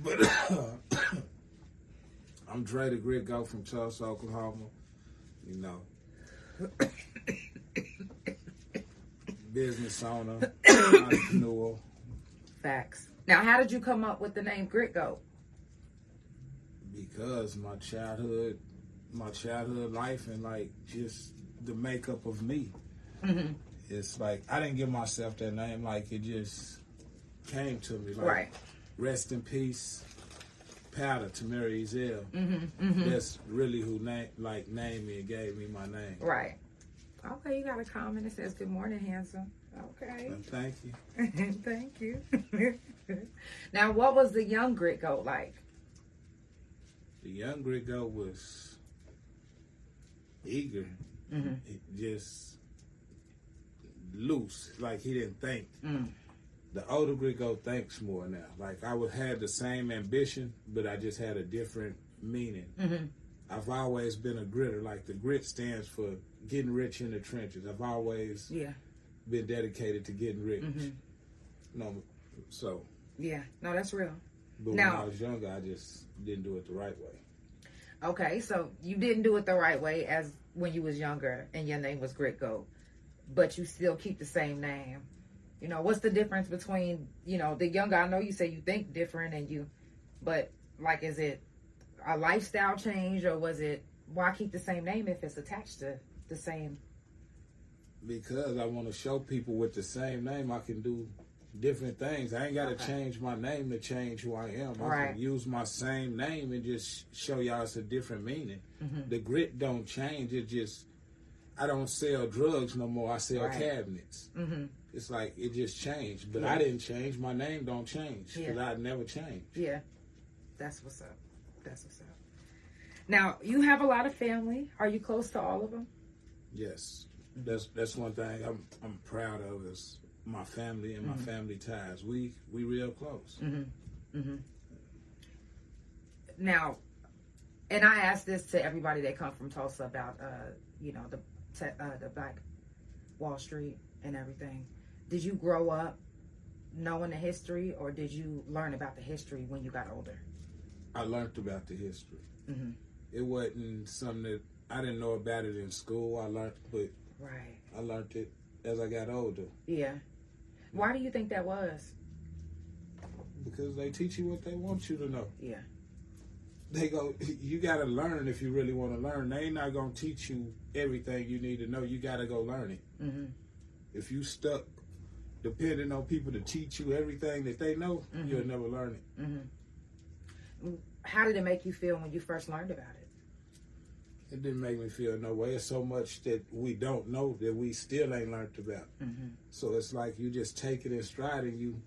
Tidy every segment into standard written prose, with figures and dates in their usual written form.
But I'm Dre the GritGoat from Tulsa, Oklahoma. You know, business owner, entrepreneur. Facts. Now, how did you come up with the name GritGoat? Because my childhood life and like just the makeup of me. Mm-hmm. It's like I didn't give myself that name. Like it just came to me. Like, right. Rest in peace, Powder, Tai Marie. Mm-hmm. Mm-hmm. That's really who named me and gave me my name. Right. Okay, you got a comment that says, "Good morning, handsome." Okay. Well, thank you. Thank you. Now, what was the young GritGoat like? The young GritGoat was eager. Mm-hmm. Just loose. Like he didn't think. Mm. The older GritGoat thinks more now. Like I would have the same ambition, but I just had a different meaning. Mm-hmm. I've always been a gritter. Like the grit stands for getting rich in the trenches. I've always been dedicated to getting rich. Mm-hmm. No, so no, that's real. But now, when I was younger, I just didn't do it the right way. Okay, so you didn't do it the right way as when you was younger, and your name was GritGoat, but you still keep the same name. You know, what's the difference between, the younger, I know you say you think different but like, is it a lifestyle change, or was it, why keep the same name if it's attached to the same? Because I want to show people with the same name I can do different things. I ain't got to change my name to change who I am. I can use my same name and just show y'all it's a different meaning. Mm-hmm. The grit don't change. It just, I don't sell drugs no more. I sell cabinets. Mm-hmm. It's like it just changed. But I didn't change. My name don't change because I'd never change. Yeah. That's what's up. That's what's up. Now, you have a lot of family. Are you close to all of them? Yes. That's one thing I'm proud of is my family and my family ties. We real close. Mm-hmm. Mm-hmm. Now, and I ask this to everybody that come from Tulsa about the Black Wall Street and everything. Did you grow up knowing the history, or did you learn about the history when you got older? I learned about the history. Mm-hmm. It wasn't something that I didn't know about it in school. I learned it as I got older. Yeah. Why do you think that was? Because they teach you what they want you to know. Yeah. You got to learn if you really want to learn. They ain't not going to teach you everything you need to know. You got to go learn it. Mm-hmm. If you stuck depending on people to teach you everything that they know, you'll never learn it. Mm-hmm. How did it make you feel when you first learned about it? It didn't make me feel no way. It's so much that we don't know that we still ain't learned about. Mm-hmm. So it's like you just take it in stride and you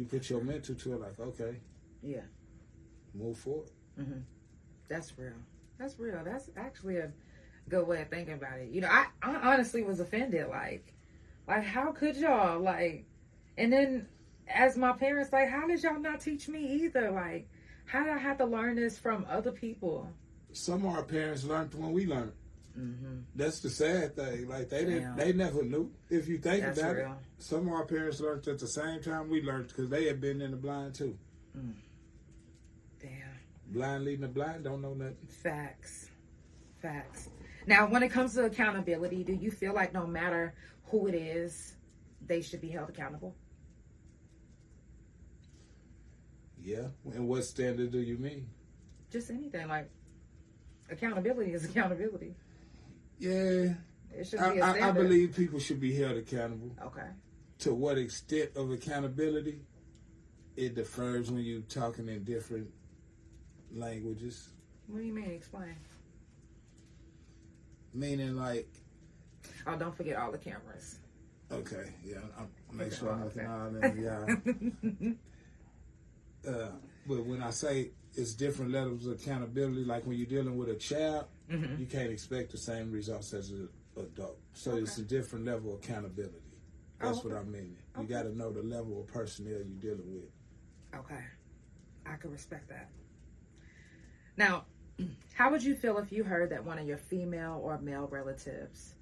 put your mental to it like, okay. Yeah. Move forward. Mm-hmm. That's real. That's real. That's actually a good way of thinking about it. I honestly was offended. Like how could y'all? And then as my parents, how did y'all not teach me either? How did I have to learn this from other people? Some of our parents learned when we learned. Mm-hmm. That's the sad thing. They never knew. If you think about it, some of our parents learned at the same time we learned because they had been in the blind too. Mm. Damn. Blind leading the blind don't know nothing. Facts. Now, when it comes to accountability, do you feel like no matter who it is, they should be held accountable? Yeah. And what standard do you mean? Just anything. Accountability is accountability. Yeah. It should be a standard. I believe people should be held accountable. Okay. To what extent of accountability, it differs when you're talking in different languages. What do you mean? Explain. Meaning Oh, don't forget all the cameras. Okay, yeah, I'll make sure I'm looking all in, yeah. But when I say it's different levels of accountability, like when you're dealing with a child, you can't expect the same results as an adult. So it's a different level of accountability. That's what I mean. You got to know the level of personnel you're dealing with. Okay, I can respect that. Now, how would you feel if you heard that one of your female or male relatives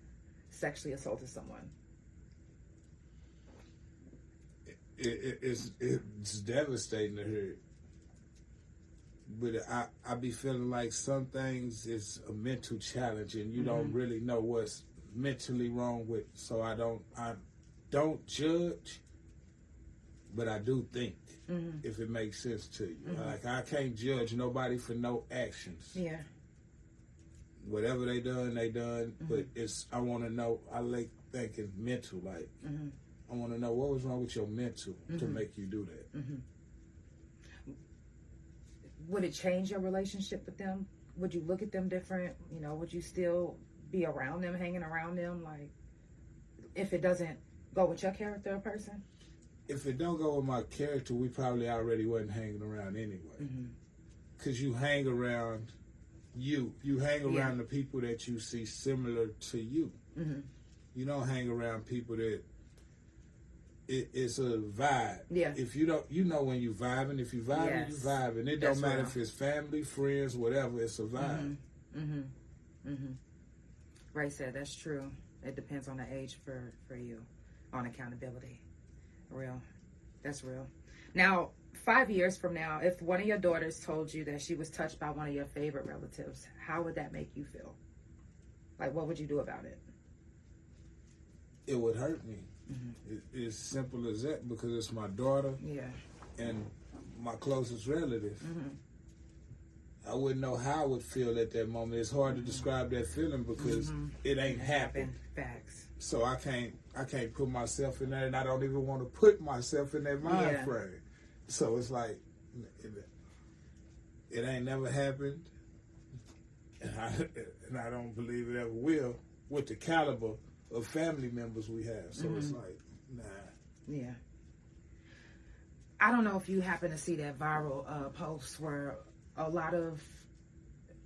sexually assaulted someone? It's devastating to hear. But I be feeling like some things is a mental challenge, and you don't really know what's mentally wrong with. So I don't judge, but I do think, if it makes sense to you. Like, I can't judge nobody for no actions. Yeah. Whatever they done. But I want to know. I like thinking mental. Like, I want to know what was wrong with your mental to make you do that. Would it change your relationship with them? Would you look at them different? You know, would you still be around them, hanging around them? Like, if it doesn't go with your character or person? If it don't go with my character, we probably already wasn't hanging around anyway. Because you hang around you hang around the people that you see similar to you. You don't hang around people that it's a vibe. Yeah. If you don't, you know when you vibing. If you vibing, you vibing. It don't matter if it's family, friends, whatever. It's a vibe. Ray said that's true. It depends on the age for you on accountability. Real. That's real. Now, 5 years from now, if one of your daughters told you that she was touched by one of your favorite relatives, how would that make you feel? Like, what would you do about it? It would hurt me. It's simple as that, because it's my daughter and my closest relative. I wouldn't know how I would feel at that moment. It's hard to describe that feeling because it ain't happened. Facts. So I can't put myself in there, and I don't even want to put myself in that mind frame. So it's like, it ain't never happened, and I don't believe it ever will with the caliber of family members we have. So it's like, nah. Yeah. I don't know if you happen to see that viral post where a lot of,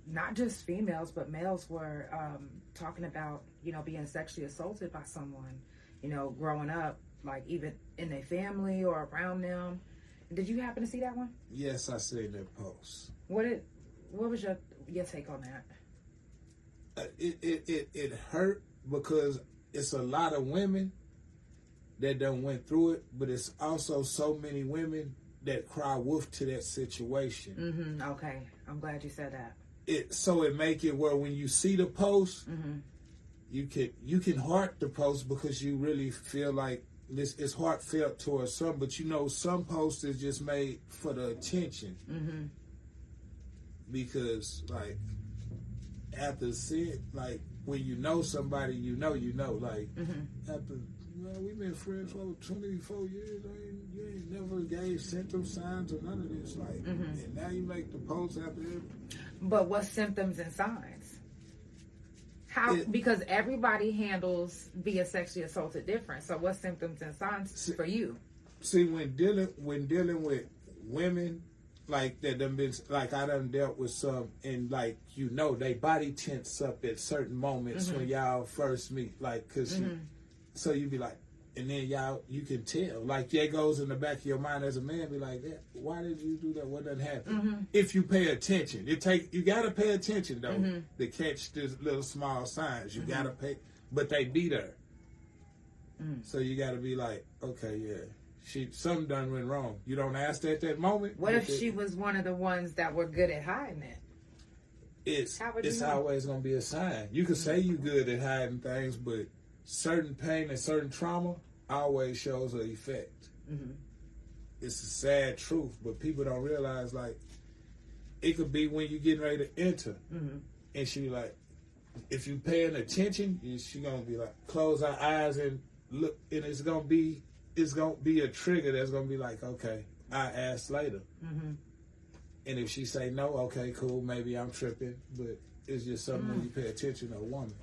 not just females, but males were talking about, you know, being sexually assaulted by someone, you know, growing up, like even in their family or around them. Did you happen to see that one? Yes, I seen that post. What was your take on that? It hurt because it's a lot of women that done went through it, but it's also so many women that cry wolf to that situation. Okay, I'm glad you said that. It make it where when you see the post, you can heart the post because you really feel like this is heartfelt towards some, but you know some posts is just made for the attention. Because like after seeing, like when you know somebody, you know, like after, well, we've been friends for over 24 years. You ain't never gave symptom signs or none of this. Like, and now you make the post after it. But what symptoms and signs? How? Because everybody handles being sexually assaulted different. So what symptoms and signs for you? See, when dealing with women like that, done been like I done dealt with some, and like you know, they body tense up at certain moments when y'all first meet, like because so you be like, and then you can tell, like that goes in the back of your mind as a man, be like, why did you do that? What done happened? If you pay attention, you gotta pay attention though to catch this little small signs. You gotta pay, but they be there. So you gotta be like, okay, something done went wrong. You don't ask at that moment. What if she was one of the ones that were good at hiding it? It's always gonna be a sign. You can say you good at hiding things, but certain pain and certain trauma always shows an effect. It's a sad truth, but people don't realize, like, it could be when you're getting ready to enter, and she like, if you paying attention, she gonna be like, close her eyes and look, and it's gonna be a trigger that's gonna be like, okay, I ask later. And if she say no, okay, cool, maybe I'm tripping, but it's just something when you pay attention to a woman.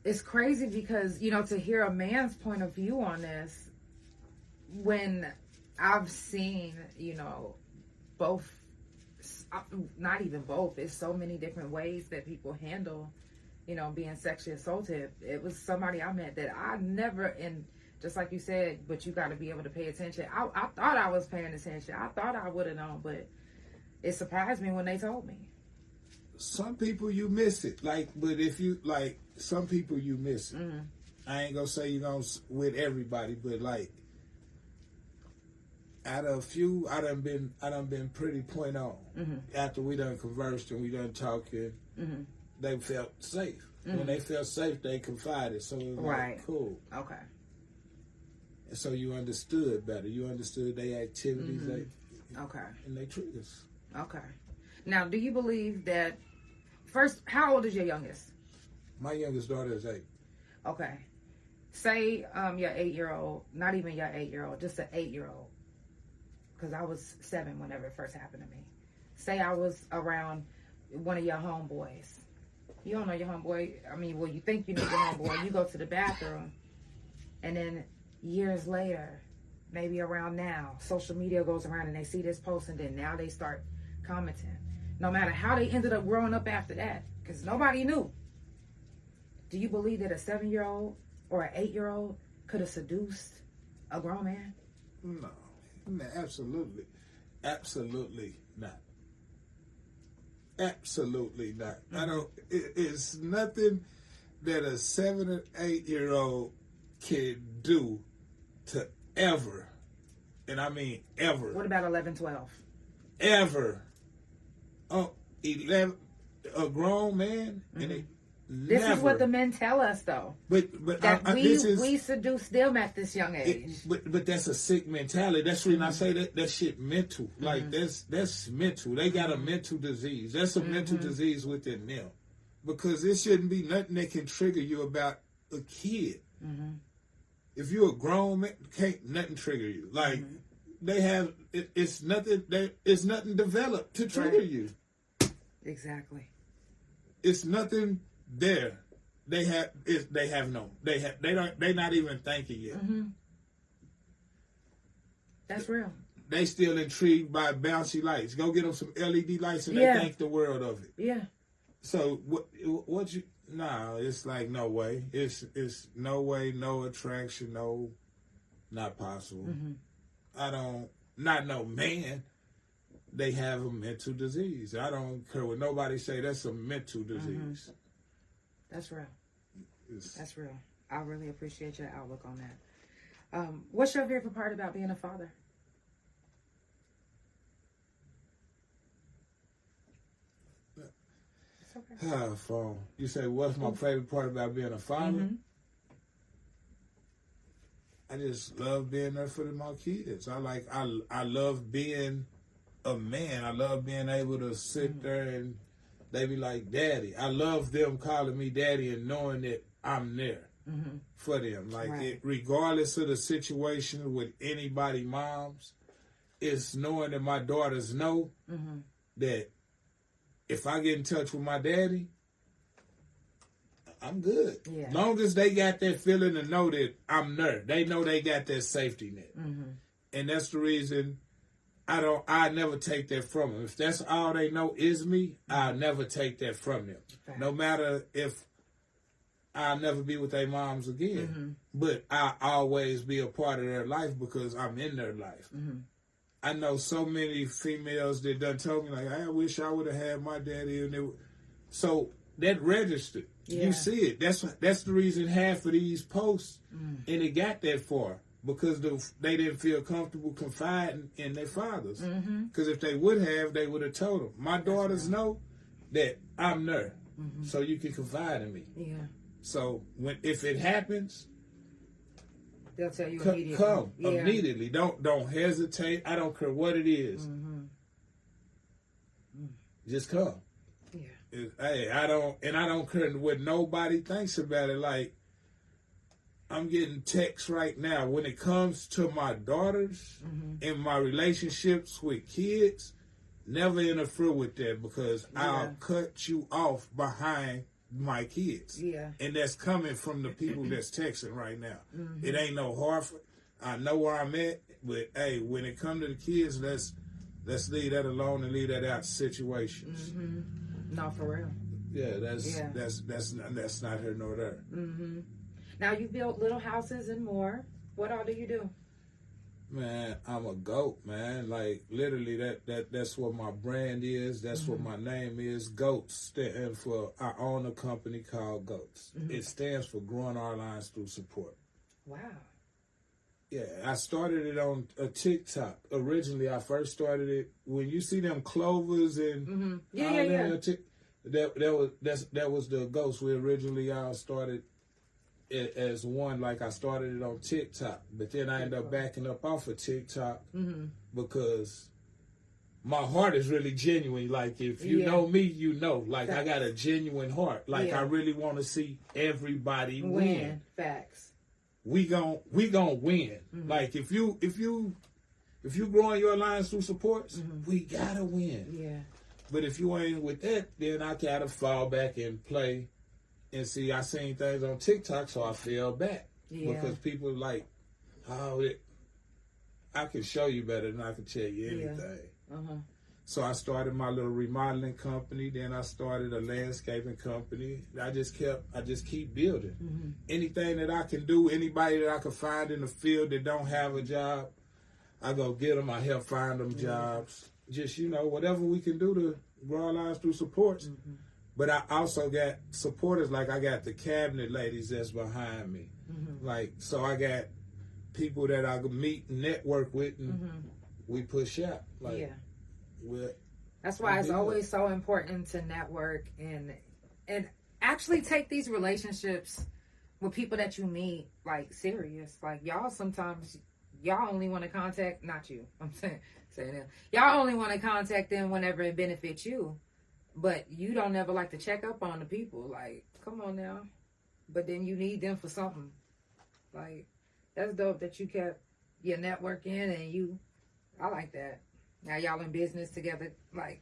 It's crazy because, you know, to hear a man's point of view on this, when I've seen, you know, both, not even both, it's so many different ways that people handle, you know, being sexually assaulted. It was somebody I met that I never, and just like you said, but you got to be able to pay attention. I thought I was paying attention. I thought I would have known, but it surprised me when they told me. Some people you miss it, like, but if you like, some people you miss it. I ain't gonna say you gonna with everybody, but like, out of a few, I done been pretty point on. After we done conversed and we done talking, they felt safe. When they felt safe, they confided. So it was like, cool. Okay. And so you understood better. You understood their activities, and their triggers. Okay. Now, do you believe that? First, how old is your youngest? My youngest daughter is 8. Okay. Say your 8-year-old, not even your 8-year-old, just an 8-year-old. Because I was 7 whenever it first happened to me. Say I was around one of your homeboys. You don't know your homeboy. I mean, well, you think you know your homeboy. You go to the bathroom, and then years later, maybe around now, social media goes around and they see this post, and then now they start commenting. No matter how they ended up growing up after that, because nobody knew. Do you believe that a 7-year-old or an 8-year-old could have seduced a grown man? No, absolutely not. Absolutely not. I don't. It's nothing that a 7 or 8-year-old can do to ever, and I mean ever. What about 11, 12? Ever. 11, a grown man, and this is what the men tell us, though. But that we seduce them at this young age. But that's a sick mentality. That's the reason I say that shit mental. Like that's mental. They got a mental disease. That's a mental disease within them. Because it shouldn't be nothing that can trigger you about a kid. If you're a grown man, can't nothing trigger you. Like they have, it's nothing. It's nothing developed to trigger you. Exactly. It's nothing there. They're not even thinking yet. That's real. They still intrigued by bouncy lights. Go get them some LED lights and they think the world of it. Yeah. So what you? Nah, it's like no way. It's no way, no attraction, no, not possible. Not no man. They have a mental disease. I don't care what nobody say. That's a mental disease. That's real. That's real. I really appreciate your outlook on that. What's your favorite part about being a father? It's okay. Phone. You say, what's my favorite part about being a father? I just love being there for my kids. I love being a man. I love being able to sit there and they be like, Daddy. I love them calling me Daddy and knowing that I'm there for them. Like, regardless of the situation with anybody moms, it's knowing that my daughters know that if I get in touch with my daddy, I'm good. Yeah. Long as they got that feeling to know that I'm there. They know they got that safety net. And that's the reason I never take that from them. If that's all they know is me, I'll never take that from them. Okay. No matter if I'll never be with their moms again. But I'll always be a part of their life because I'm in their life. I know so many females that done told me, like, I wish I would have had my daddy. And so that registered. Yeah. You see it. That's the reason half of these posts, and it got that far. Because they didn't feel comfortable confiding in their fathers. Because if they would have told them. My daughters know that I'm there, so you can confide in me. Yeah. So if it happens, they'll tell you immediately. Come immediately. Don't hesitate. I don't care what it is. Just come. Yeah. Hey, I don't care what nobody thinks about it. Like, I'm getting texts right now. When it comes to my daughters and my relationships with kids, never interfere with that because I'll cut you off behind my kids. Yeah. And that's coming from the people that's texting right now. It ain't no hard. I know where I'm at, but hey, when it comes to the kids, let's leave that alone and leave that out of situations. No, for real. Yeah, that's not here nor there. Now, you built little houses and more. What all do you do? Man, I'm a GOAT, man. Like, literally, that's what my brand is. That's what my name is. GOAT stands for, I own a company called GOATs. It stands for Growing Our Lines Through Support. Wow. Yeah, I started it on a TikTok. Originally, I first started it when you see them clovers and that was the ghost. We originally all started it as one. Like I started it on TikTok, but then I ended up backing up off of TikTok because my heart is really genuine. Like if you know me, you know. Like I got a genuine heart. Like I really want to see everybody win. Facts. We gon' win. Like if you growing your alliance through supports, we gotta win. Yeah. But if you ain't with that, then I gotta fall back and play. And see, I seen things on TikTok, so I fell back because people like, I can show you better than I can tell you anything. Yeah. So I started my little remodeling company. Then I started a landscaping company. I just keep building. Anything that I can do, anybody that I can find in the field that don't have a job, I go get them. I help find them jobs. Just, whatever we can do to grow our lives through supports. But I also got supporters, like I got the cabinet ladies that's behind me. Like, so I got people that I can meet and network with, and we push out. Like, that's why it's always so important to network and actually take these relationships with people that you meet like serious. Like y'all sometimes only want to contact, not you, I'm saying that y'all only want to contact them whenever it benefits you, but you don't ever like to check up on the people. Like, come on now, but then you need them for something. Like, that's dope that you kept your network in, and I like that. Now y'all in business together, like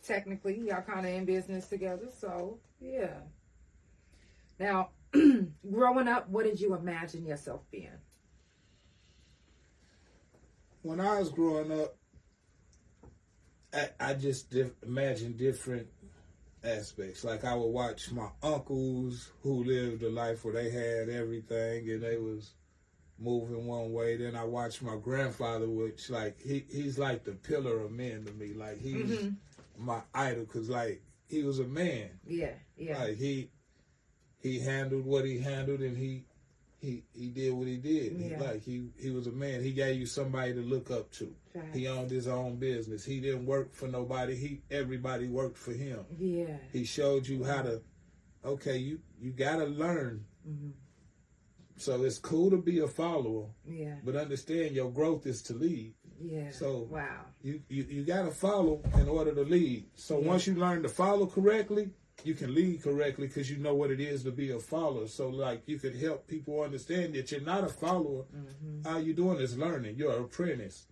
technically y'all kind of in business together, so yeah. Now, growing up, what did you imagine yourself being? When I was growing up, I just imagined different aspects. Like I would watch my uncles who lived a life where they had everything and they was moving one way. Then I watched my grandfather, which like he's like the pillar of men to me. Like he's my idol, because like he was a man. Yeah. Like he handled what he handled, and he did what he did. Yeah. He was a man. He gave you somebody to look up to. Right. He owned his own business. He didn't work for nobody. Everybody worked for him. Yeah. He showed you how to. Okay, you gotta learn. So it's cool to be a follower, but understand your growth is to lead. Yeah. So you got to follow in order to lead. So once you learn to follow correctly, you can lead correctly because you know what it is to be a follower. So like you could help people understand that you're not a follower. All you're doing is learning. You're an apprentice.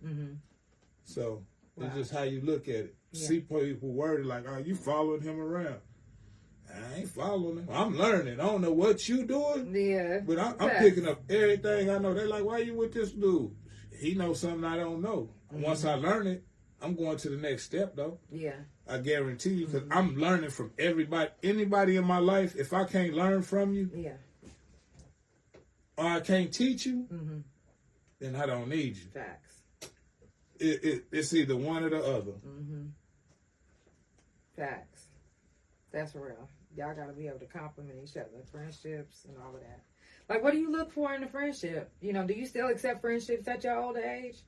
So it's just how you look at it. See people worded like, "Oh, you following him around." I ain't following him. I'm learning. I don't know what you doing. Yeah. But I'm picking up everything I know. They're like, why you with this dude? He knows something I don't know. Once I learn it, I'm going to the next step, though. Yeah. I guarantee you, because I'm learning from everybody. Anybody in my life, if I can't learn from you, or I can't teach you, then I don't need you. Facts. It's either one or the other. Facts. That's real. Y'all got to be able to compliment each other, friendships and all of that. Like, what do you look for in a friendship? Do you still accept friendships at your older age?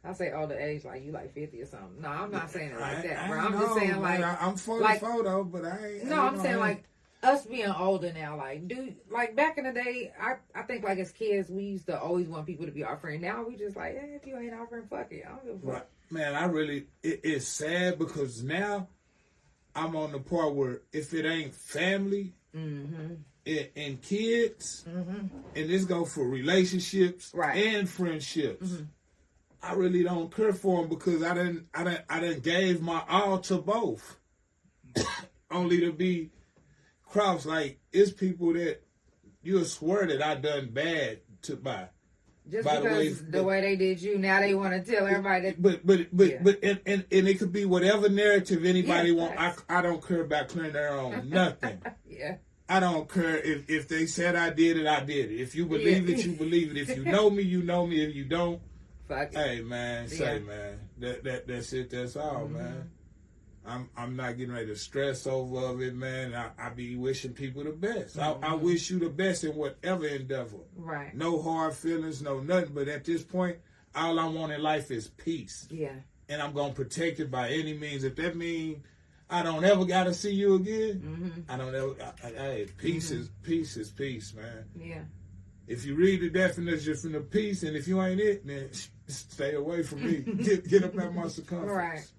I say older age, like you like 50 or something. No, I'm not saying it like that, bro. I'm just saying like... I'm 44 though, but I ain't... No, I'm saying like us being older now. Like, like back in the day, I think like as kids, we used to always want people to be our friend. Now we just like, hey, if you ain't our friend, fuck it. I don't give a fuck. Man, it's sad because now I'm on the part where if it ain't family and kids, and this go for relationships and friendships, I really don't care for them because I done gave my all to both, only to be crossed. Like it's people that you'll swear that I done bad to by. Just by because the way they did you, now they want to tell everybody that. But and it could be whatever narrative anybody want. I don't care about clearing their own nothing. I don't care if they said I did it, I did it. If you believe it, you believe it. If you know me, you know me. If you don't, fuck it. Hey man, say man, that's it. That's all, man. I'm not getting ready to stress over it, man. I be wishing people the best. I wish you the best in whatever endeavor. Right. No hard feelings, no nothing. But at this point, all I want in life is peace. Yeah. And I'm gonna protect it by any means. If that means I don't ever gotta see you again, I don't ever. Hey, peace is peace, man. Yeah. If you read the definition from the peace, and if you ain't it, then stay away from me. Get up out my circumference. Right.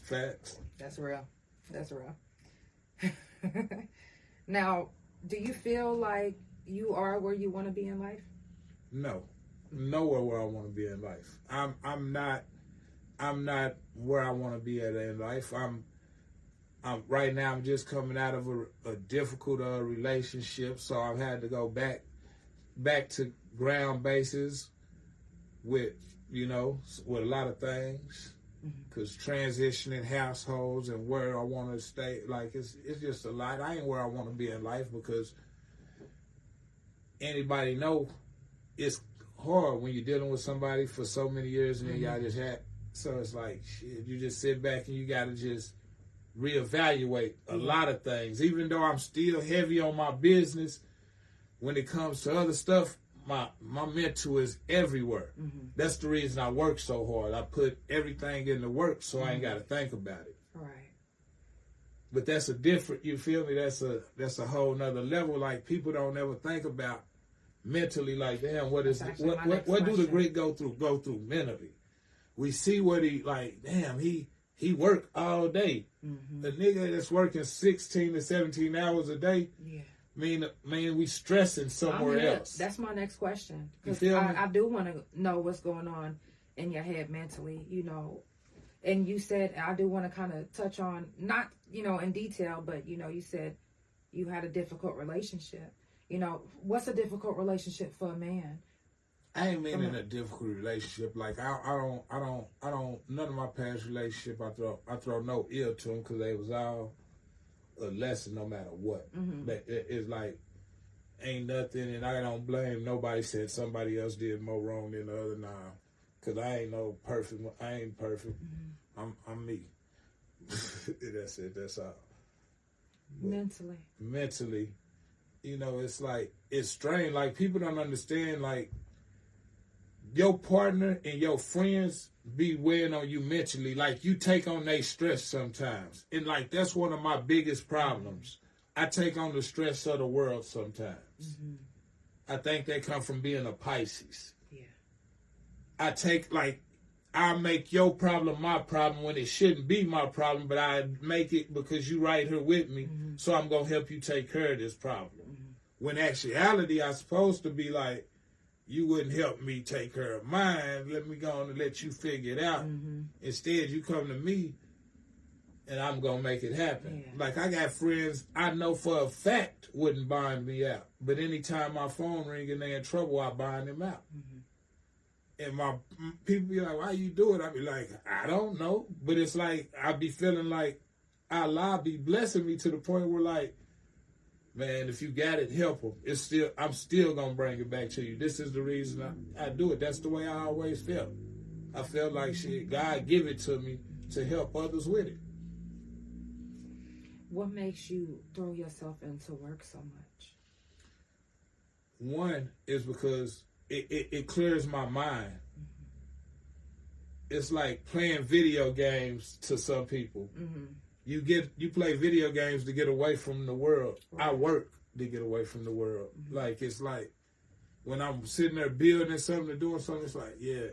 Facts. That's real. That's real. Now, do you feel like you are where you want to be in life? No. Nowhere where I want to be in life. I'm not where I want to be at in life. I'm right now I'm just coming out of a difficult relationship, so I've had to go back to ground bases with a lot of things. Because transitioning households and where I want to stay, like it's just a lot. I ain't where I want to be in life, because anybody know it's hard when you're dealing with somebody for so many years and then y'all just had. So it's like, shit, you just sit back and you got to just reevaluate a lot of things. Even though I'm still heavy on my business, when it comes to other stuff, my mental is everywhere. That's the reason I work so hard. I put everything into work so I ain't got to think about it. Right. But that's a different, you feel me? That's a whole nother level. Like, people don't ever think about mentally, like, damn, what do the grit go through mentally? We see what he work all day. The nigga that's working 16 to 17 hours a day. Yeah. Man, we stressing somewhere else. That's my next question. Because I do want to know what's going on in your head mentally, And you said, I do want to kind of touch on, not, in detail, but, you said you had a difficult relationship. What's a difficult relationship for a man? I ain't meaning a difficult relationship. Like, I don't, none of my past relationship, I throw no ill to them, because they was all a lesson no matter what. But it's like, ain't nothing, and I don't blame nobody said somebody else did more wrong than the other. Nah, because I ain't perfect. I ain't perfect. I'm me. That's it. That's all. But mentally, it's like, it's strange. Like, people don't understand, like, your partner and your friends be weighing on you mentally. Like, you take on their stress sometimes. And, like, that's one of my biggest problems. I take on the stress of the world sometimes. I think they come from being a Pisces. Yeah. I make your problem my problem when it shouldn't be my problem, but I make it because you right here with me, so I'm going to help you take care of this problem. When actuality, I'm supposed to be like, you wouldn't help me take care of mine. Let me go on and let you figure it out. Instead, you come to me, and I'm going to make it happen. Yeah. Like, I got friends I know for a fact wouldn't bind me out. But anytime my phone ring and they're in trouble, I bind them out. And my people be like, why you do it? I be like, I don't know. But it's like, I be feeling like Allah be blessing me to the point where, like, man, if you got it, help them. I'm still going to bring it back to you. This is the reason I do it. That's the way I always felt. I felt like, shit, God give it to me to help others with it. What makes you throw yourself into work so much? One is because it clears my mind. It's like playing video games to some people. You play video games to get away from the world. Right. I work to get away from the world. Like, it's like when I'm sitting there building something or doing something, it's like, yeah.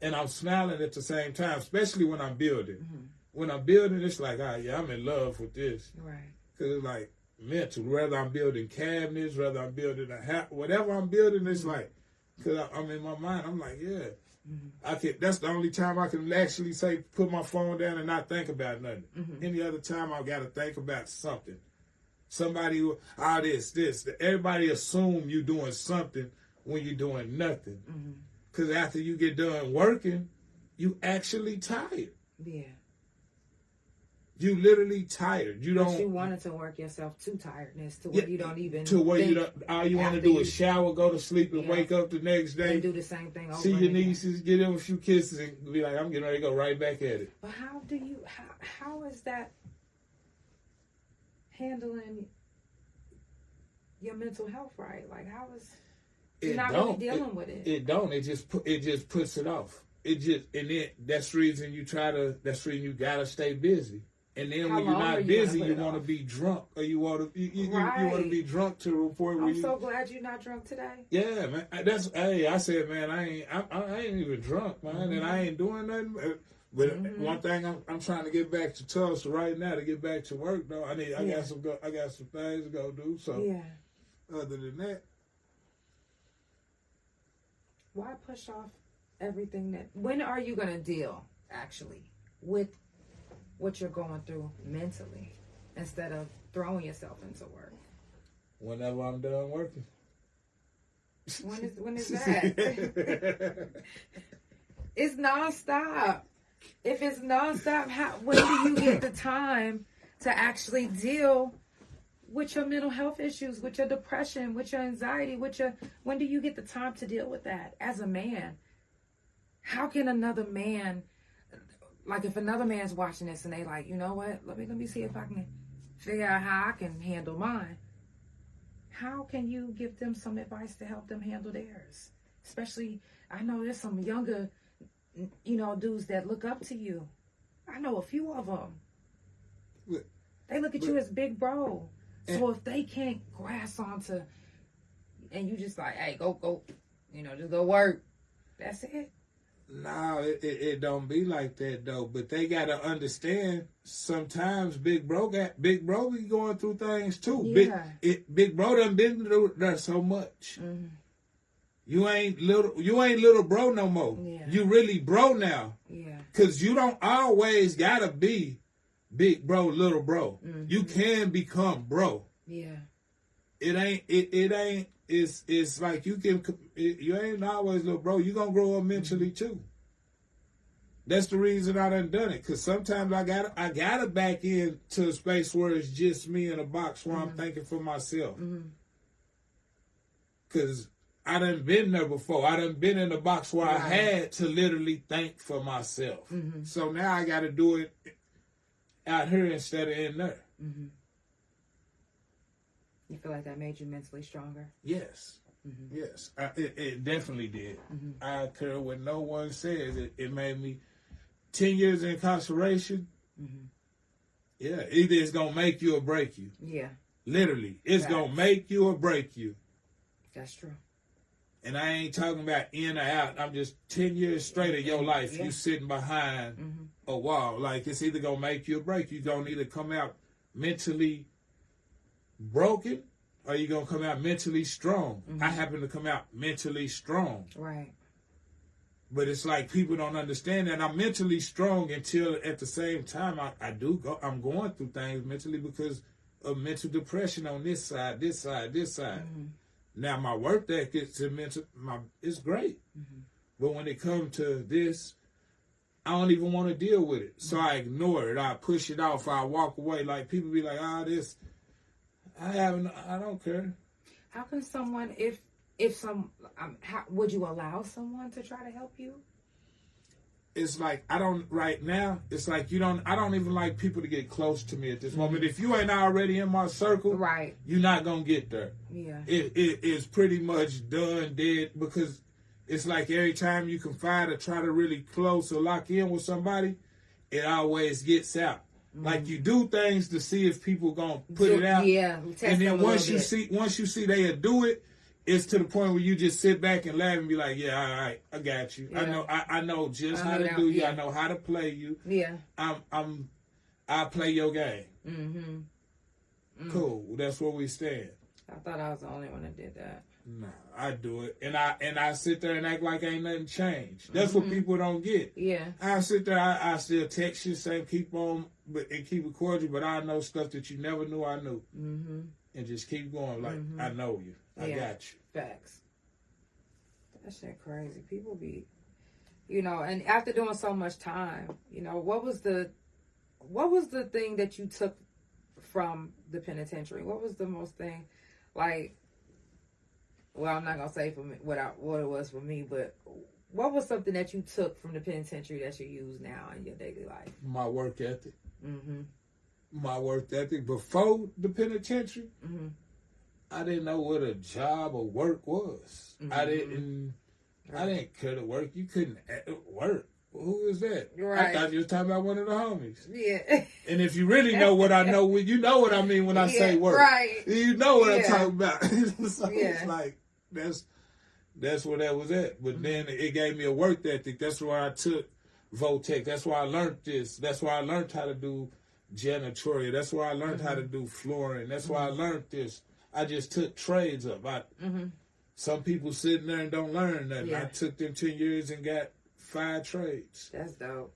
And I'm smiling at the same time, especially when I'm building. When I'm building, it's like, yeah, I'm in love with this. Right. Because it's like mental. Whether I'm building cabinets, whether I'm building a house, whatever I'm building, it's like, because I'm in my mind, I'm like, yeah. That's the only time I can actually say, put my phone down and not think about nothing. Any other time, I got to think about something. Somebody, this. Everybody assume you doing something when you're doing nothing. Because after you get done working, you actually tired. Yeah. You literally tired. You don't. But you wanted to work yourself to tiredness to where you don't even. To where you don't. All you want to do is shower, go to sleep, and wake up the next day. And do the same thing over. See your nieces, get them a few kisses, and be like, I'm getting ready to go right back at it. But how is that handling your mental health right? Like, how is you're not really dealing with it? It don't. It just puts it off. That's the reason you gotta stay busy. And then when you're not busy, you want to be drunk, or you want to be drunk to a point where I'm so glad you're not drunk today. Yeah, man. I said, man, I ain't even drunk, man, and I ain't doing nothing. But one thing I'm trying to get back to Tulsa right now to get back to work though. I got some things to go do. So other than that, why push off everything when are you gonna deal actually with what you're going through mentally instead of throwing yourself into work? Whenever I'm done working. When is that? It's nonstop. If it's nonstop, when do you get the time to actually deal with your mental health issues, with your depression, with your anxiety, when do you get the time to deal with that as a man? How can another man, like if another man's watching this and they like, you know what, let me see if I can figure out how I can handle mine. How can you give them some advice to help them handle theirs? Especially, I know there's some younger, dudes that look up to you. I know a few of them. They look at you as big bro. So if they can't grasp onto, and you just like, hey, go, just go work. That's it. No, it don't be like that though. But they gotta understand. Sometimes Big Bro be going through things too. Yeah. Big Bro done been through there so much. Mm-hmm. You ain't little bro no more. Yeah. You really bro now. Yeah. Cause you don't always gotta be big bro, little bro. Mm-hmm. You can become bro. Yeah. It ain't. It's like you ain't always little bro. You gonna grow up mentally too. That's the reason I done it. Cause sometimes I gotta back into a space where it's just me in a box where I'm thinking for myself. Mm-hmm. Cause I done been there before. I done been in a box where I had to literally think for myself. Mm-hmm. So now I gotta do it out here instead of in there. Mm-hmm. You feel like that made you mentally stronger? Yes. Mm-hmm. Yes. It definitely did. Mm-hmm. I care what no one says. It made me 10 years in incarceration. Mm-hmm. Yeah. Either it's going to make you or break you. Yeah. Literally. It's going to make you or break you. That's true. And I ain't talking about in or out. I'm just 10 years straight of your life. Yeah. You sitting behind a wall. Like it's either going to make you or break you. You're going to either come out mentally broken, or you gonna come out mentally strong. Mm-hmm. I happen to come out mentally strong. Right. But it's like people don't understand that I'm mentally strong until at the same time I'm going through things mentally because of mental depression on this side. Mm-hmm. Now my work ethic it's great. Mm-hmm. But when it comes to this, I don't even want to deal with it. So I ignore it. I push it off. I walk away. Like people be like, this. I don't care. How can someone, would you allow someone to try to help you? It's like, right now, it's like I don't even like people to get close to me at this moment. If you ain't already in my circle, right, you're not going to get there. Yeah. It's pretty much done, dead, because it's like every time you confide or try to really close or lock in with somebody, it always gets out. Like you do things to see if people gonna put it out, and then once you see they'll do it, it's to the point where you just sit back and laugh and be like, yeah, all right, I got you. Yeah. I know just how to do you. I know how to play you. Yeah, I play your game. Mm-hmm. Mm-hmm. Cool. That's where we stand. I thought I was the only one that did that. No, I do it, and I sit there and act like ain't nothing changed. That's what people don't get. Yeah, I sit there, I still text you, say keep on, and keep it cordial, but I know stuff that you never knew I knew, and just keep going. Like I know you, I got you. Facts. That shit crazy. People be, and after doing so much time, what was the what was the thing that you took from the penitentiary? What was the most thing, like, well, I'm not going to say for me what it was for me, but what was something that you took from the penitentiary that you use now in your daily life? My work ethic. Mm-hmm. My work ethic. Before the penitentiary, mm-hmm. I didn't know what a job or work was. Mm-hmm. I didn't care to work. You couldn't work. Who is that? Right. I thought you was talking about one of the homies. Yeah. And if you really know what I know, you know what I mean when I say work. Right. You know what I'm talking about. So yeah. It's like, that's where that was at. But then it gave me a work ethic. That's why I took Votech. That's why I learned this. That's why I learned how to do janitorial. That's why I learned how to do flooring. That's why I learned this. I just took trades up. Some people sitting there and don't learn nothing. I took them 10 years and got 5 trades. That's dope.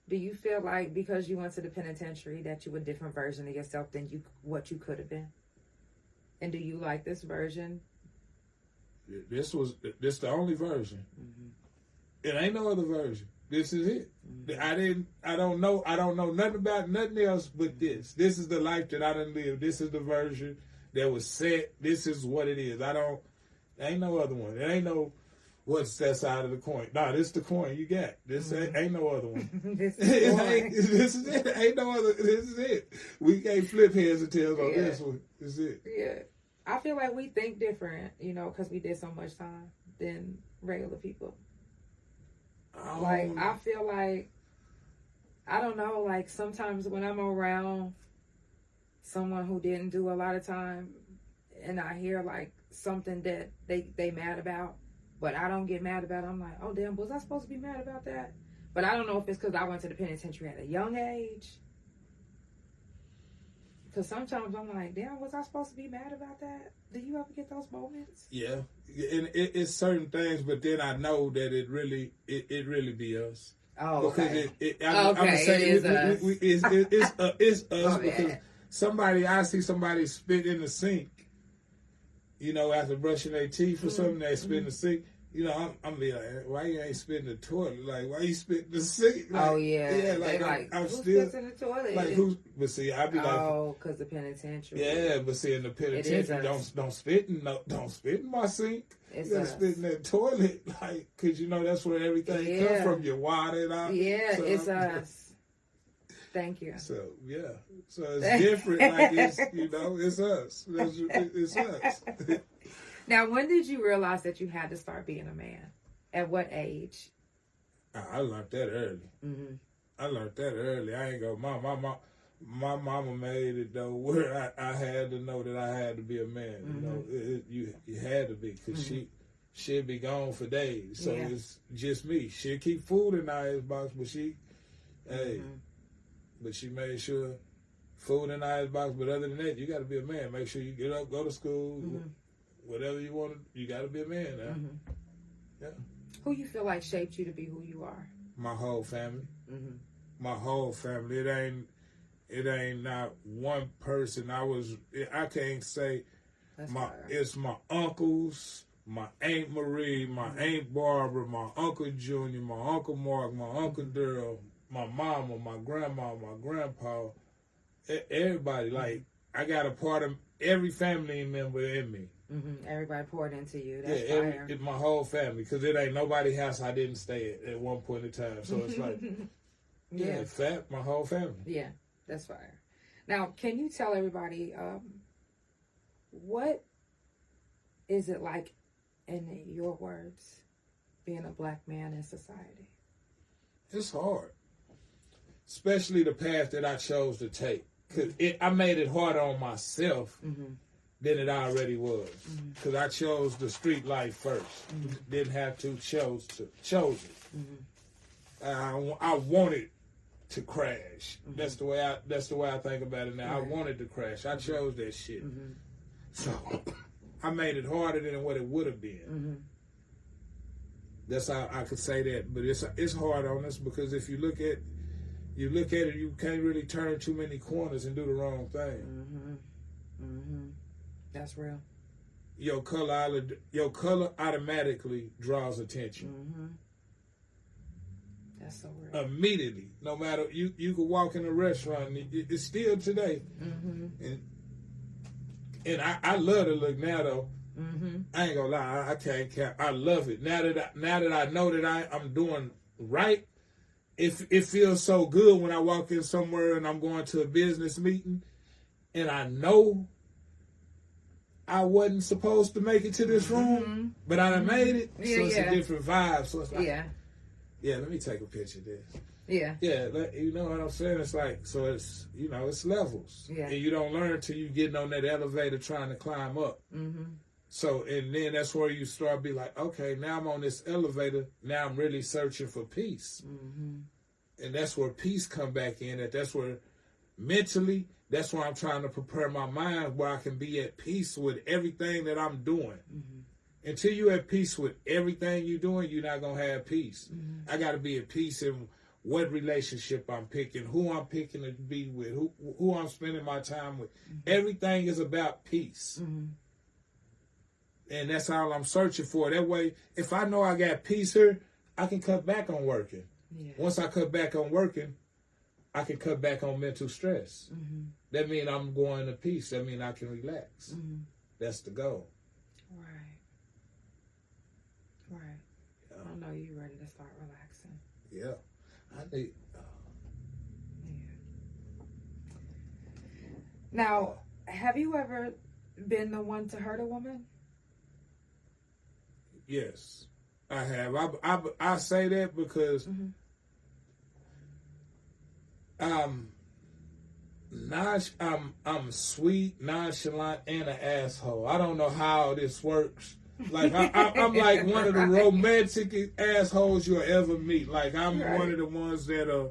Do you feel like because you went to the penitentiary that you were a different version of yourself than what you could have been? And do you like this version? This the only version. It ain't no other version. This is it. I don't know nothing about nothing else but this. This is the life that I done lived. This is the version that was set. This is what it is. There ain't no other one. There ain't no what's that side of the coin. Nah, this is the coin you got. This ain't no other one. This is it. Ain't no other. This is it. We can't flip heads and tails on this one. This is it. Yeah. I feel like we think different, because we did so much time than regular people. Like, I feel like, I don't know, like sometimes when I'm around someone who didn't do a lot of time and I hear like something that they mad about, but I don't get mad about it, I'm like, oh damn, was I supposed to be mad about that? But I don't know if it's because I went to the penitentiary at a young age. Because sometimes I'm like, damn, was I supposed to be mad about that? Do you ever get those moments? Yeah. And it's certain things, but then I know that it really be us. Oh, okay. Because I'm going to say it's us because I see somebody spit in the sink, after brushing their teeth or something, they spit in the sink. I'm be like, why you ain't spitting the toilet? Like, why you spitting the sink? Like, I'm still spits in the toilet. Like but see, I be like, because the penitentiary. Yeah, but see, in the penitentiary, don't spit in my sink. You gotta spit in that toilet, like, cause that's where everything comes from. Your water and all. Yeah, so, it's us. Thank you. So so it's different. Like it's us. It's us. Now, when did you realize that you had to start being a man? At what age? I learned that early. I learned that early. I ain't my mama made it though where I had to know that I had to be a man. You had to be because she'd be gone for days. So it's just me. She'd keep food in our icebox, but but she made sure food in our icebox. But other than that, you got to be a man. Make sure you get up, go to school. Whatever you want, you got to be a man now. Yeah. Who you feel like shaped you to be who you are? My whole family. My whole family. It ain't not one person. I can't say it's my uncles, my Aunt Marie, my Aunt Barbara, my Uncle Junior, my Uncle Mark, my Uncle Daryl, my mama, my grandma, my grandpa, everybody. Like, I got a part of every family member in me. Everybody poured into you. That's fire. It's my whole family, because it ain't nobody's house I didn't stay at one point in time. So it's like, my whole family. Yeah, that's fire. Now, can you tell everybody what is it like, in your words, being a black man in society? It's hard, especially the path that I chose to take. Because I made it harder on myself than it already was. Because I chose the street life first. Didn't have to, chose it. I wanted to crash. That's the way I think about it now. Right. I wanted to crash. I chose that shit. So I made it harder than what it would have been. That's how I could say that. But it's hard on us, because if you look at it, you can't really turn too many corners and do the wrong thing. That's real. Your color automatically draws attention. That's so real. Immediately. No matter, you could walk in a restaurant, and it's still today. Mm-hmm. And I love to look now, though. Mm-hmm. I ain't gonna lie, I can't cap. I love it. Now that I know that I'm doing right, it feels so good when I walk in somewhere and I'm going to a business meeting and I know I wasn't supposed to make it to this room, but I done made it. Yeah, so it's a different vibe. So it's like, let me take a picture of this. Yeah. Yeah, you know what I'm saying? It's like, so it's, it's levels. Yeah. And you don't learn till you getting on that elevator trying to climb up. Mm-hmm. So, and then that's where you start be like, okay, now I'm on this elevator. Now I'm really searching for peace. Mm-hmm. And that's where peace come back in. That's where mentally, that's where I'm trying to prepare my mind where I can be at peace with everything that I'm doing. Mm-hmm. Until you're at peace with everything you're doing, you're not going to have peace. Mm-hmm. I got to be at peace in what relationship I'm picking, who I'm picking to be with, who I'm spending my time with. Mm-hmm. Everything is about peace. Mm-hmm. And that's all I'm searching for. That way, if I know I got peace here, I can cut back on working. Yeah. Once I cut back on working, I can cut back on mental stress. Mm-hmm. That means I'm going to peace. That means I can relax. Mm-hmm. That's the goal. Right. Yeah. I know you're ready to start relaxing. Yeah. I need... Now, have you ever been the one to hurt a woman? Yes, I have. I say that because I'm sweet, nonchalant, and an asshole. I don't know how this works. Like I'm like one of the romantic assholes you'll ever meet. Like I'm one of the ones that are.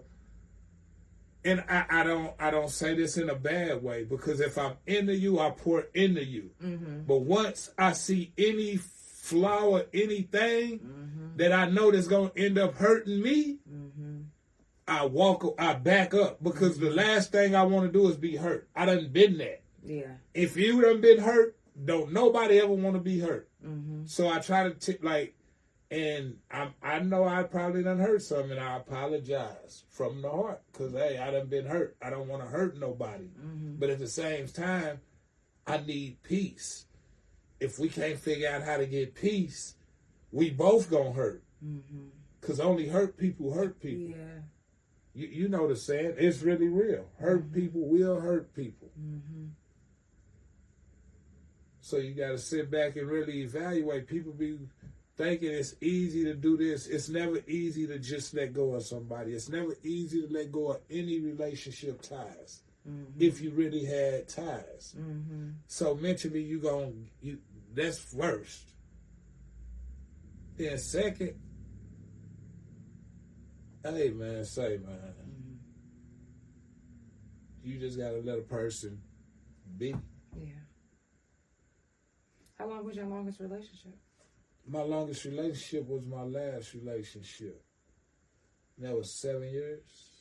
And I don't say this in a bad way, because if I'm into you, I pour into you. Mm-hmm. But once I see any flaw or anything that I know that's gonna end up hurting me, I back up, because the last thing I want to do is be hurt. I done been that. Yeah. If you done been hurt, don't nobody ever want to be hurt. Mm-hmm. So I try to and I know I probably done hurt something, and I apologize from the heart, because hey, I done been hurt. I don't want to hurt nobody. Mm-hmm. But at the same time, I need peace. If we can't figure out how to get peace, we both gonna hurt. Because only hurt people hurt people. Yeah. You know the saying, it's really real. Hurt people will hurt people. So you got to sit back and really evaluate. People be thinking it's easy to do this. It's never easy to just let go of somebody. It's never easy to let go of any relationship ties. If you really had ties. So mentally that's first. Then second, hey man, you just gotta let a person be. Yeah. How long was your longest relationship? My longest relationship was my last relationship. That was 7 years.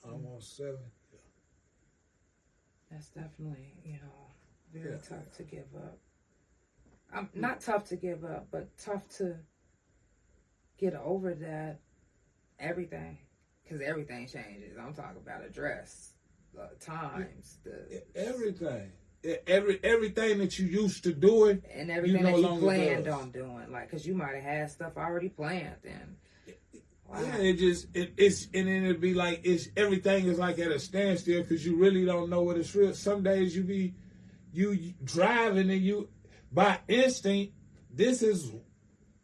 Almost 7. Yeah. That's definitely, very tough to give up. Not tough to give up, but tough to get over that everything. Because everything changes. I'm talking about a dress, times, everything. Everything that you used to doing, and everything that you planned on doing, because you might have had stuff already planned. Then, wow. Yeah, it's and then it'd be like everything is like at a standstill, because you really don't know what it's real. Some days you driving and you by instinct, this is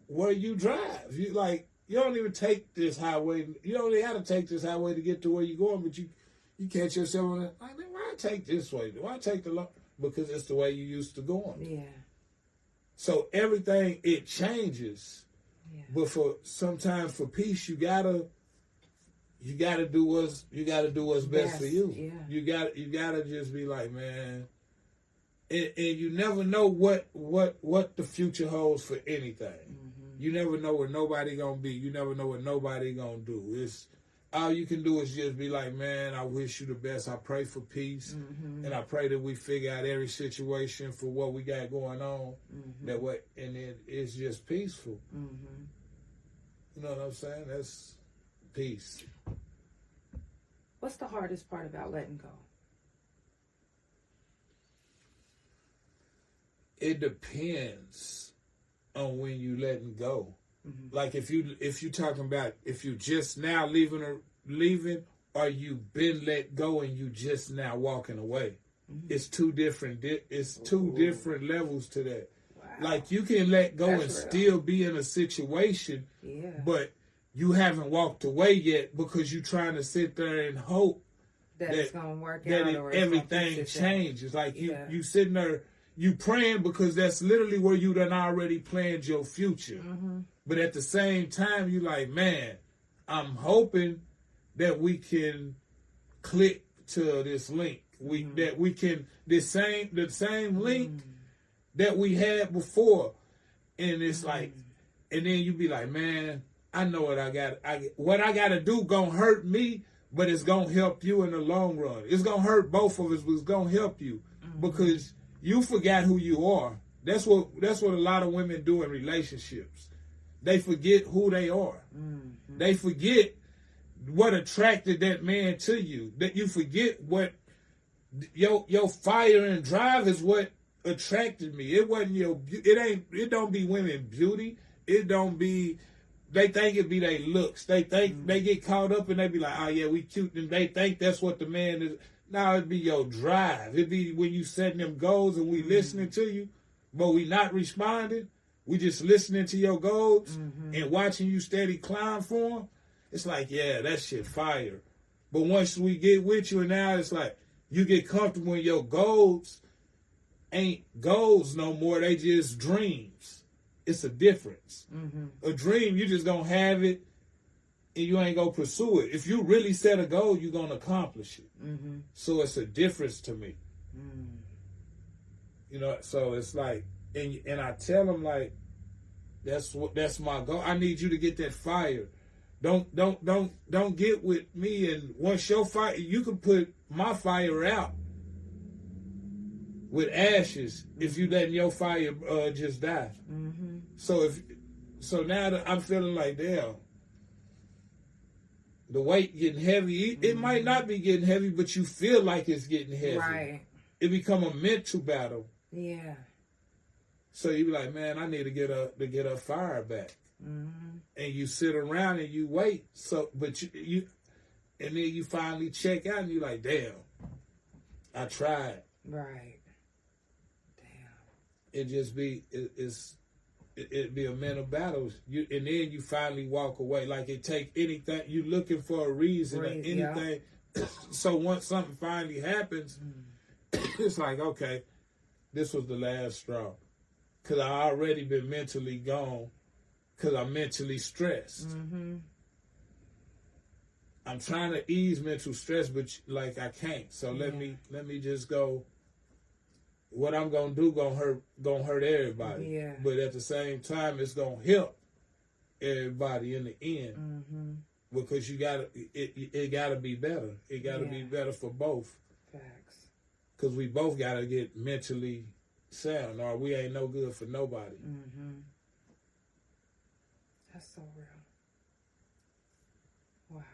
where you drive. You don't even take this highway. You don't even have to take this highway to get to where you're going, but you catch yourself on why I take this way? Why I take the long? Because it's the way you used to going. Yeah. So everything, it changes. Yeah. But sometimes for peace, you gotta do what's best for you. Yeah. You gotta just be like, man. And you never know what the future holds for anything. You never know where nobody gonna be. You never know what nobody gonna do. It's all you can do is just be like, man, I wish you the best. I pray for peace, and I pray that we figure out every situation for what we got going on. That way, and it's just peaceful. You know what I'm saying? That's peace. What's the hardest part about letting go? It depends on when you letting go. Mm-hmm. Like if you talking about if you just now leaving or you been let go and you just now walking away. Mm-hmm. It's two different different levels to that. Wow. Like you can let go and still be in a situation, but you haven't walked away yet because you're trying to sit there and hope that it's gonna work out or everything changes. Like you sitting there, you praying because that's literally where you done already planned your future. Mm-hmm. But at the same time, you like, man, I'm hoping that we can click to this link. That we can the same link that we had before, and it's like, and then you be like, man, I know what I got to do gonna hurt me, but it's gonna help you in the long run. It's gonna hurt both of us, but it's gonna help you because you forgot who you are. That's what a lot of women do in relationships. They forget who they are. Mm-hmm. They forget what attracted that man to you. That you forget what your fire and drive is what attracted me. It wasn't it don't be women beauty. It don't be, they think it be their looks. They think they get caught up and they be like, oh yeah, we cute, and they think that's what the man is. Now it'd be your drive. It'd be when you setting them goals and we listening to you, but we not responding. We just listening to your goals and watching you steady climb for them. It's like, yeah, that shit fire. But once we get with you and now it's like, you get comfortable in your goals ain't goals no more. They just dreams. It's a difference. Mm-hmm. A dream, you just gonna have it and you ain't gonna pursue it. If you really set a goal, you're gonna accomplish it. Mm-hmm. So it's a difference to me. Mm. You know, so it's like, and I tell them like, that's my goal. I need you to get that fire. Don't get with me, and once your fire, you can put my fire out with ashes if you letting your fire just die. Mm-hmm. So now that I'm feeling like, damn, the weight getting heavy. It might not be getting heavy, but you feel like it's getting heavy. Right. It become a mental battle. Yeah. So you be like, man, I need to get a fire back. Mm-hmm. And you sit around and you wait. So, but you and then you finally check out and you like, damn, I tried. Right. Damn. It'd be a mental battle. And then you finally walk away. Like it take anything. You looking for a reason or anything. Yeah. So once something finally happens, it's like, okay, this was the last straw. Because I already been mentally gone. Because I'm mentally stressed. Mm-hmm. I'm trying to ease mental stress, but like I can't. So let me just go. What I'm gonna do gonna hurt everybody. Yeah. But at the same time, it's gonna help everybody in the end. Mm-hmm. Because it gotta be better. It gotta be better for both. Facts. Because we both gotta get mentally sound, or we ain't no good for nobody. Mm-hmm. That's so real. Wow.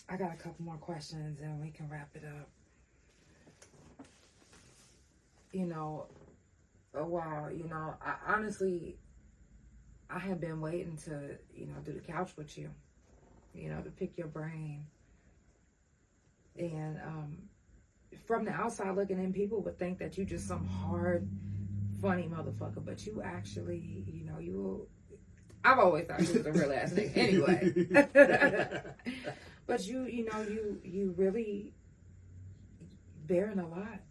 I got a couple more questions and we can wrap it up. You know, a while, I honestly, I have been waiting to, do the couch with you, to pick your brain. And from the outside looking in, people would think that you just some hard, funny motherfucker, but you actually, I've always thought you was a real ass nigga anyway. But you really bearing a lot,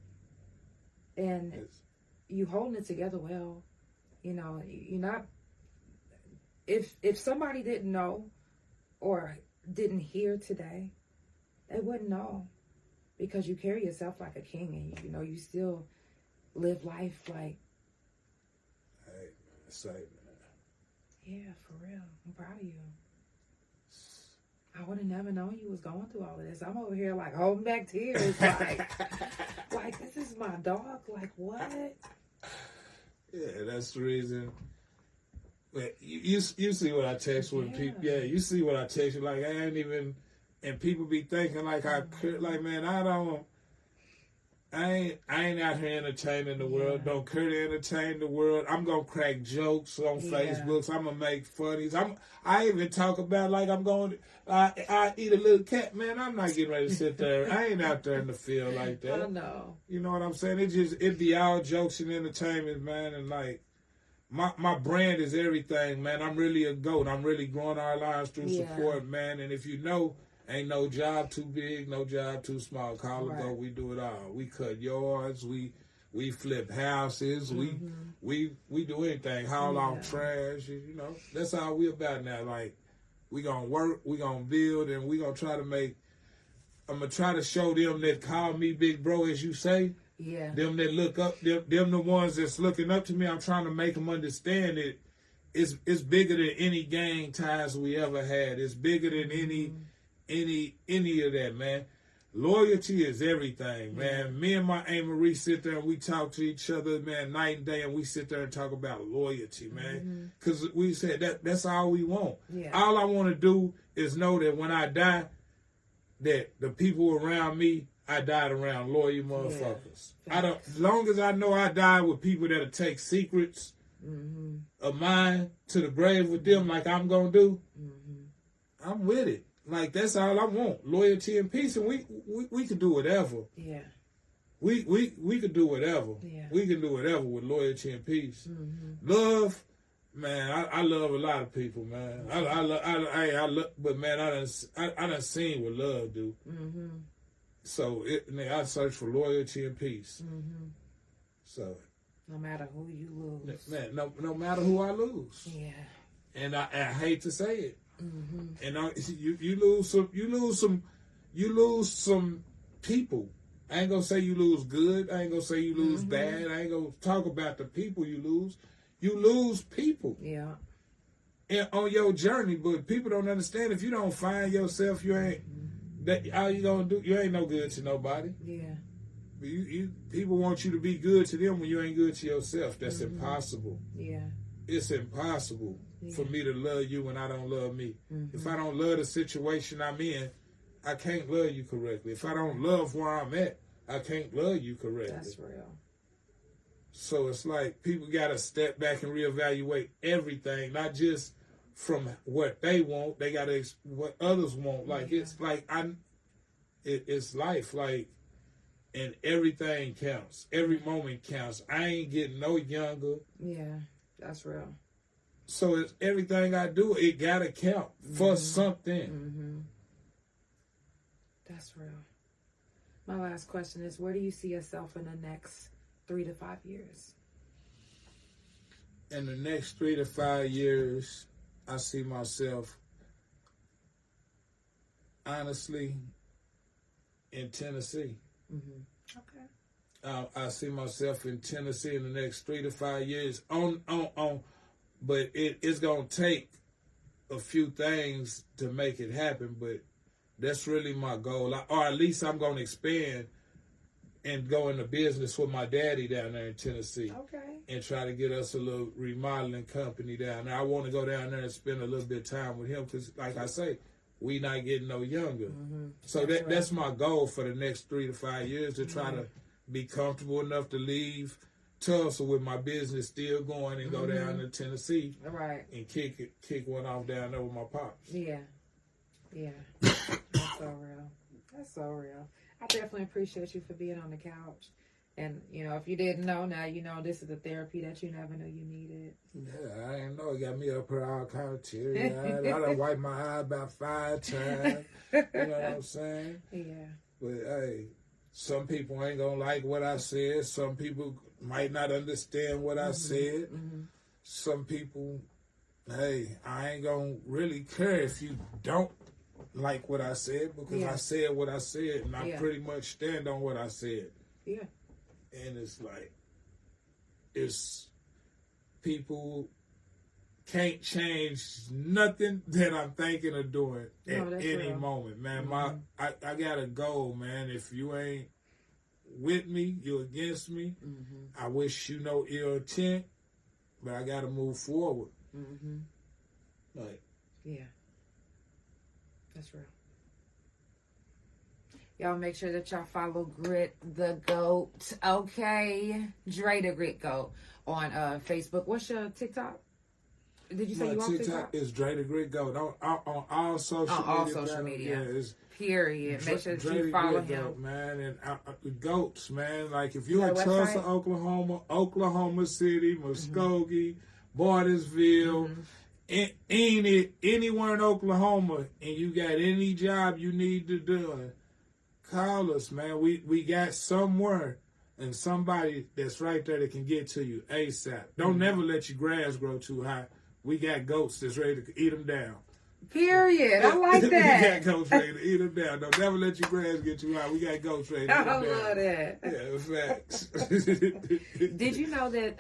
and you holding it together well. You're not. If somebody didn't know or didn't hear today, they wouldn't know, because you carry yourself like a king, and you still live life like. Yeah, for real. I'm proud of you. I would have never known you was going through all of this. I'm over here like holding back tears, like this is my dog. Like what? Yeah, that's the reason. But you see what I text when people, you see what I text you. Like, I ain't even, and people be thinking like like, man, I ain't out here entertaining the world. Don't care to entertain the world. I'm gonna crack jokes on Facebook. I'm gonna make funnies. I even talk about like I'm going. I eat a little cat. Man, I'm not getting ready to sit there. I ain't out there in the field like that. I know. You know what I'm saying? It be all jokes and entertainment, man. And like my brand is everything, man. I'm really a GOAT. I'm really growing our lives through support, man. And if you know. Ain't no job too big, no job too small. Call it GOAT. We do it all. We cut yards. We flip houses. We do anything. Haul off trash. You know, that's all we about now. Like, we gonna work. We gonna build, and we gonna try to make. I'm gonna try to show them that call me big bro, as you say. Yeah. Them that look up. Them the ones that's looking up to me. I'm trying to make them understand that it's bigger than any gang ties we ever had. It's bigger than any of that, man. Loyalty is everything, man. Me and my Tai Marie sit there and we talk to each other, man, night and day, and we sit there and talk about loyalty, man. Because we said that's all we want. Yeah. All I want to do is know that when I die, that the people around me, I died around loyal motherfuckers. Yeah. As long as I know I died with people that'll take secrets of mine to the grave with them like I'm going to do, I'm with it. Like, that's all I want, loyalty and peace, and we can do whatever. Yeah. We could do whatever. Yeah. We can do whatever with loyalty and peace. Love, man. I love a lot of people, man. I love, but man, I done seen what love do. So I search for loyalty and peace. So no matter who you lose, man, no matter who I lose. Yeah. And I hate to say it. And you lose some people. I ain't gonna say you lose good. I ain't gonna say you lose bad. I ain't gonna talk about the people you lose. You lose people. Yeah. And on your journey, but people don't understand. If you don't find yourself, you ain't. All you gonna do? You ain't no good to nobody. Yeah. People want you to be good to them when you ain't good to yourself. That's impossible. Yeah. It's impossible for me to love you when I don't love me. If I don't love the situation I'm in, I can't love you correctly. If I don't love where I'm at, I can't love you correctly. That's real. So it's like people got to step back and reevaluate everything, not just from what they want. They got to what others want. Like it's like it's life. Like, and everything counts. Every moment counts. I ain't getting no younger. Yeah, that's real. So it's everything I do, it gotta count for something. That's real. My last question is, where do you see yourself in the next 3 to 5 years? In the next 3 to 5 years, I see myself, honestly, in Tennessee. Okay. I see myself in Tennessee in the next 3 to 5 years. But it's gonna take a few things to make it happen. But that's really my goal, or at least I'm gonna expand and go into business with my daddy down there in Tennessee. Okay. And try to get us a little remodeling company down there. I want to go down there and spend a little bit of time with him because, like I say, we not getting no younger. So that's my goal for the next 3 to 5 years, to try to be comfortable enough to leave Tulsa with my business still going and go down to Tennessee and kick one off down there with my pops. Yeah. That's so real. That's so real. I definitely appreciate you for being on the couch. And, you know, if you didn't know, now you know this is the therapy that you never knew you needed. Yeah, I didn't know. It got me up here all kind of teary. I done wiped my eye about 5 times. You know what I'm saying? Yeah. But, hey, some people ain't going to like what I said. Some people might not understand what I said. Some people, hey, I ain't going to really care if you don't like what I said, because I said what I said, and I pretty much stand on what I said. Yeah. And it's like, it's people can't change nothing that I'm thinking of doing at any moment, man. I got a goal, man. If you ain't with me, you're against me. I wish you no ill intent, but I got to move forward. Mm-hmm. Like, yeah, that's real. Y'all make sure that y'all follow Grit the Goat. Okay, Dre the GritGoat on Facebook. What's your TikTok? Did you say you on TikTok? Is Dre the GritGoat on all social media. All social media. Yeah, period. Make sure that you follow him, man. And goats, man. Like if you're in Tulsa, Oklahoma City, Muskogee, Bartersville, anywhere in Oklahoma, and you got any job you need to do, call us, man. We got somewhere and somebody that's right there that can get to you ASAP. Don't never let your grass grow too high. We got goats that's ready to eat them down. Period. I like that. We got goats ready to eat them down. Don't never let your grass get too high. We got goats ready to eat them down. I love that. Yeah, facts. Did you know that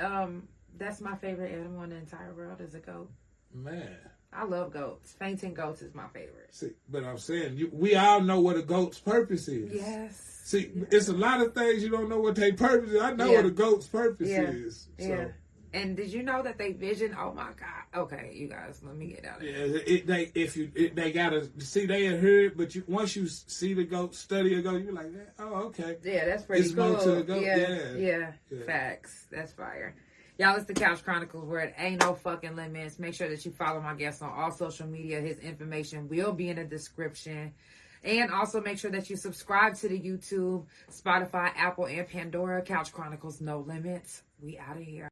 that's my favorite animal in the entire world is a goat? Man. I love goats. Fainting goats is my favorite. See, but I'm saying, we all know what a goat's purpose is. Yes. See, it's a lot of things you don't know what their purpose is. I know what a goat's purpose is. So. Yeah. And did you know that they vision? Oh my God! Okay, you guys, let me get out of here. Yeah, they gotta see they had heard, but once you see the goat, study a goat, you're like, oh, okay. Yeah, that's pretty it's cool. To the goat. Yeah, facts. That's fire. Y'all, it's the Couch Chronicles where it ain't no fucking limits. Make sure that you follow my guest on all social media. His information will be in the description. And also make sure that you subscribe to the YouTube, Spotify, Apple, and Pandora. Couch Chronicles No Limits. We out of here.